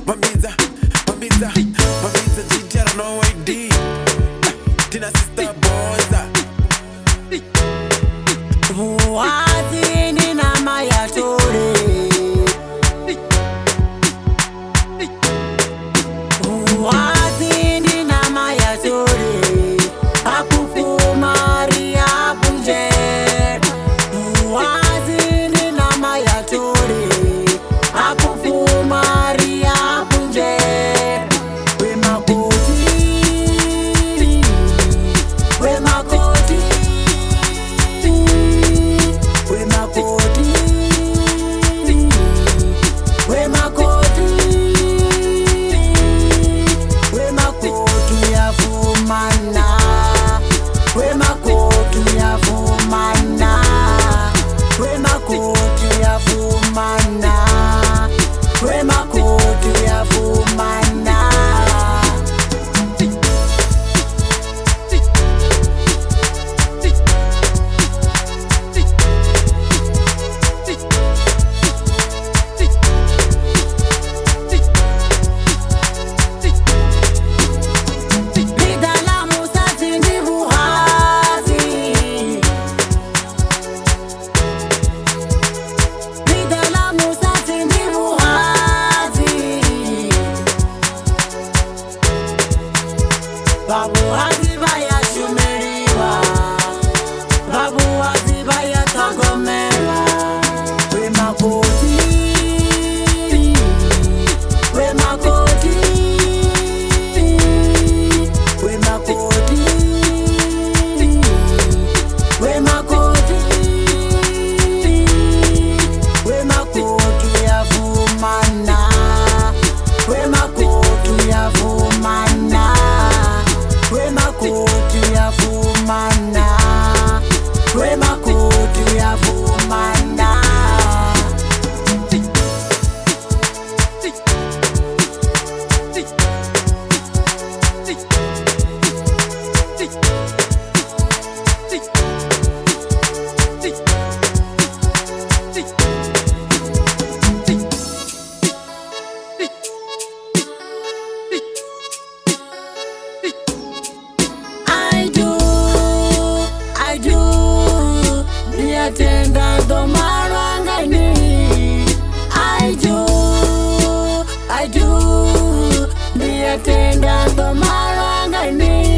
Mamiza, mamiza, mamiza, ginger no ID. Tina sister boys. Wazini na mayatore. Wazini na mayatore. Akufu Maria Bunje. Wazini na mayatore. Akufu Maria Bunje. We makoti. We makoti. We makoti. We makoti. We makotu ya fumana. We makotu ya fumana. We makotu ya fumana. We makotu ya fumana. Bidala Musa Sindi Buhazi. Bidala Musa Sindi Buhazi. Babu Haziba ya Shumeriwa. Babu Haziba ya Tagomera. We makoti. We makoti. We makoti. We makoti. We makotu ya fumana. We makotu ya fumana. We makotu ya fumana. We makotu ya fumana. I do, Niatenda do marangani. I do, Niatenda do marangani.